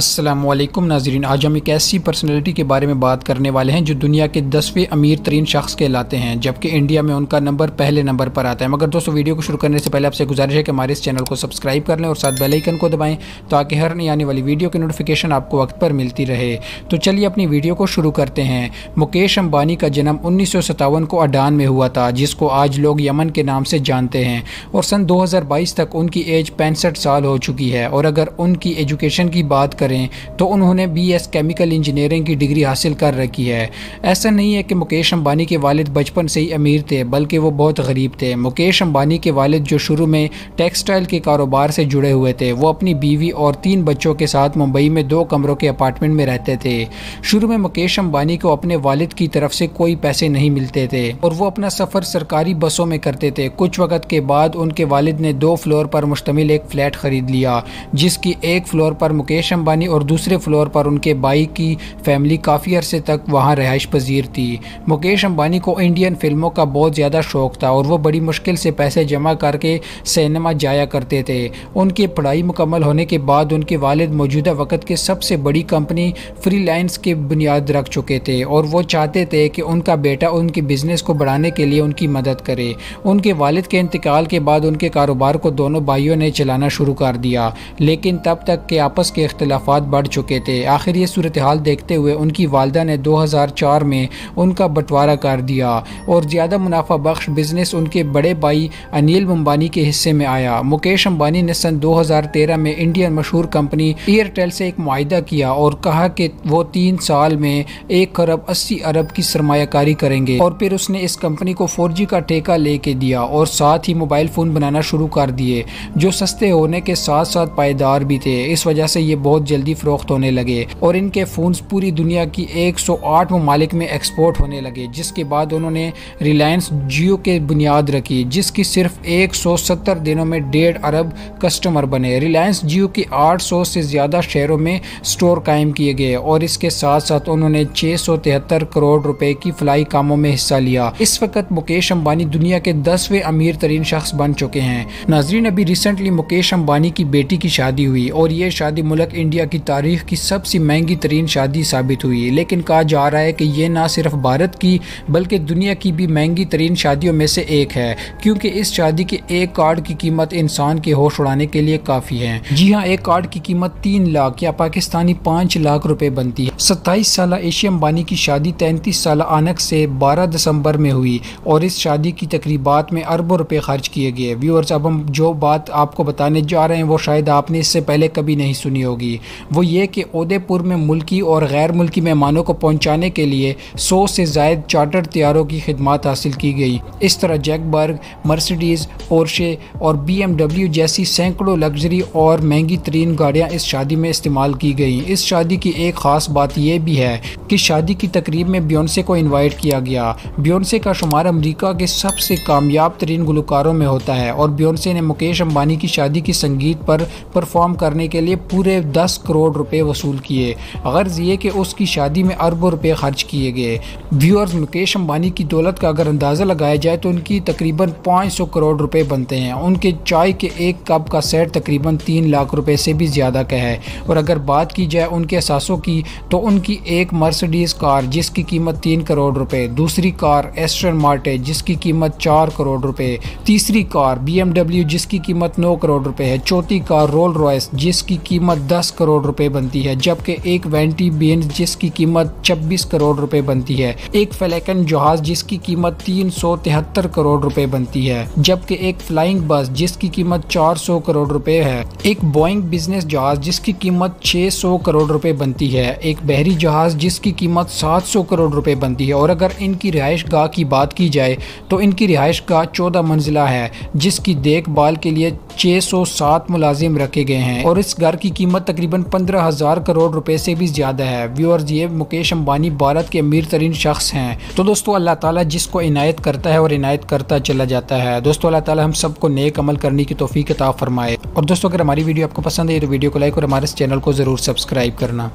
अस्सलामुअलैकुम नाज़रीन, आज हम एक ऐसी पर्सनैलिटी के बारे में बात करने वाले हैं जो दुनिया के 10वें अमीर तरीन शख्स कहलाते हैं, जबकि इंडिया में उनका नंबर पहले नंबर पर आता है। मगर दोस्तों, वीडियो को शुरू करने से पहले आपसे गुजारिश है कि हमारे इस चैनल को सब्सक्राइब कर लें और साथ बेल आइकन को दबाएं ताकि हर नई आने वाली वीडियो की नोटिफिकेशन आपको वक्त पर मिलती रहे। तो चलिए अपनी वीडियो को शुरू करते हैं। मुकेश अम्बानी का जन्म 1957 को अडान में हुआ था, जिसको आज लोग यमन के नाम से जानते हैं, और सन 2022 तक उनकी एज 65 साल हो चुकी है। और अगर उनकी एजुकेशन की बात करें तो उन्होंने BS केमिकल इंजीनियरिंग की डिग्री हासिल कर रखी है। ऐसा नहीं है कि मुकेश अंबानी के वालिद बचपन से ही अमीर थे, बल्कि वो बहुत गरीब थे। मुकेश अंबानी के वालिद जो शुरू में टेक्सटाइल के कारोबार से जुड़े हुए थे, वो अपनी बीवी और 3 बच्चों के साथ मुंबई में 2 कमरों के अपार्टमेंट में रहते थे। शुरू में मुकेश अंबानी को अपने वालिद की तरफ से कोई पैसे नहीं मिलते थे और वो अपना सफ़र सरकारी बसों में करते थे। कुछ वक्त के बाद उनके वालिद ने 2 फ्लोर पर मुश्तमिल एक फ्लैट खरीद लिया, जिसकी एक फ्लोर पर मुकेश अंबानी और दूसरे फ्लोर पर उनके भाई की फैमिली काफ़ी अरसे तक वहां रिहाइश पजीर थी। मुकेश अंबानी को इंडियन फिल्मों का बहुत ज़्यादा शौक़ था और वो बड़ी मुश्किल से पैसे जमा करके सिनेमा जाया करते थे। उनकी पढ़ाई मुकम्मल होने के बाद उनके वालिद मौजूदा वक़्त के सबसे बड़ी कंपनी फ्रीलांस की बुनियाद रख चुके थे और वो चाहते थे कि उनका बेटा उनके बिज़नेस को बढ़ाने के लिए उनकी मदद करे। उनके वालिद के इंतकाल के बाद उनके कारोबार को दोनों भाइयों ने चलाना शुरू कर दिया, लेकिन तब तक के आपस के इख्तिलाफात बढ़ चुके थे। आखिर ये सूरत हाल देखते हुए उनकी वालदा ने 2004 में उनका बंटवारा कर दिया और ज़्यादा मुनाफा बख्श बिजनेस उनके बड़े भाई अनिल अंबानी के हिस्से में आया। मुकेश अंबानी ने सन 2013 में इंडियन मशहूर कंपनी एयरटेल से एक मुआहिदा किया और कहा कि वो 3 साल में 1 खरब 80 अरब की सरमायाकारी करेंगे, और फिर उसने इस कंपनी को 4G का ठेका लेके दिया और साथ ही मोबाइल फ़ोन बनाना शुरू कर दिए, जो सस्ते होने के साथ साथ पायदार भी थे। इस वजह से ये बहुत जल्दी फ़रोख्त होने लगे और इनके फ़ोन्स पूरी दुनिया की 108 ममालिक में एक्सपोर्ट होने लगे। जिसके बाद उन्होंने रिलायंस जियो के बुनियाद रखी, जिसकी सिर्फ 170 दिनों में 1.5 अरब कस्टमर बने। रिलायंस जियो के 800 से ज़्यादा शहरों में स्टोर कायम किए गए और इसके साथ साथ उन्होंने 673 करोड़ रुपए की फलाई कामों में हिस्सा लिया। इस वक्त मुकेश अंबानी दुनिया के 10वें अमीर तरीन शख्स बन चुके हैं। नाजरीन, अभी रिसेंटली मुकेश अंबानी की बेटी की शादी हुई और ये शादी मुल्क इंडिया की तारीख की सबसे महंगी तरीन शादी साबित हुई। लेकिन कहा जा रहा है कि ये ना सिर्फ भारत की बल्कि दुनिया की भी महंगी तरीन शादियों में से एक है, क्योंकि इस शादी के एक कार्ड की कीमत इंसान के होश उड़ाने के लिए काफ़ी है। जी हाँ, एक कार्ड की कीमत 3 लाख या पाकिस्तानी 5 लाख रुपए बनती है। 27 साल एशिया अंबानी की शादी 33 साल आनक से 12 दिसंबर में हुई और इस शादी की तकरीबात में अरबों रुपए खर्च किए गए। व्यूअर्स, अब हम जो बात आपको बताने जा रहे हैं वो शायद आपने इससे पहले कभी नहीं सुनी होगी। वो ये कि उदयपुर में मुल्की और गैर मुल्की मेहमानों को पहुंचाने के लिए 100 से ज़ायद चार्टर तैयारों की खिदमत हासिल की गई। इस तरह जैकबर्ग, मर्सिडीज़, पोर्शे और BMW जैसी सैकड़ों लग्जरी और महंगी तरीन गाड़ियाँ इस शादी में इस्तेमाल की गई। इस शादी की एक ख़ास बात यह भी है कि शादी की तकरीब में बियोंसे को इन्वाइट किया गया। बियोंसे का शुमार अमरीका के सबसे कामयाब तरीन गुलकारों में होता है और बियोंसे ने मुकेश अंबानी की शादी की संगीत पर परफॉर्म करने के लिए पूरे 10 करोड़ रुपए वसूल किए। गर्ज ये कि उसकी शादी में अरबों रुपए खर्च किए गए। व्यूअर्स, मुकेश अंबानी की दौलत का अगर अंदाज़ा लगाया जाए तो उनकी तकरीबन 500 करोड़ रुपए बनते हैं। उनके चाय के एक कप का सेट तकरीबन 3 लाख रुपए से भी ज़्यादा का है। और अगर बात की जाए उनके असासों की तो उनकी एक मर्सिडीज़ कार जिसकी कीमत 3 करोड़ रुपए, दूसरी कार एस्टन मार्टिन जिसकी कीमत 4 करोड़ रुपए, तीसरी कार BMW जिसकी कीमत 9 करोड़ रुपए है, चौथी कार रोल रॉयस जिसकी कीमत 10 करोड़ रुपए बनती है, जबकि एक वेंटी बेंज जिसकी कीमत 26 करोड़ रुपए बनती है, एक फैल्कन जहाज जिसकी कीमत 373 करोड़ रुपए बनती है, जबकि एक फ्लाइंग बस जिसकी कीमत 400 करोड़ रुपए है, एक बोइंग बिजनेस जहाज जिसकी कीमत 600 करोड़ रुपए बनती है, एक बहरी जहाज जिसकी कीमत 700 करोड़ रुपए बनती है। और अगर इनकी रिहाइश गाह की बात की जाए तो इनकी रिहाइश गाह 14 मंजिला है, जिसकी देखभाल के लिए 607 मुलाजिम रखे गए हैं और इस घर की कीमत तकरीबन 15,000 करोड़ रुपए से भी ज़्यादा है। व्यूअर्स, ये मुकेश अंबानी भारत के अमीर तरीन शख्स हैं। तो दोस्तों, अल्लाह ताला जिसको इनायत करता है और इनायत करता चला जाता है। दोस्तों, अल्लाह ताला हम सबको नेक अमल करने की तौफीक अता फरमाए। और दोस्तों, अगर हमारी वीडियो आपको पसंद है तो वीडियो को लाइक और हमारे इस चैनल को ज़रूर सब्सक्राइब करना।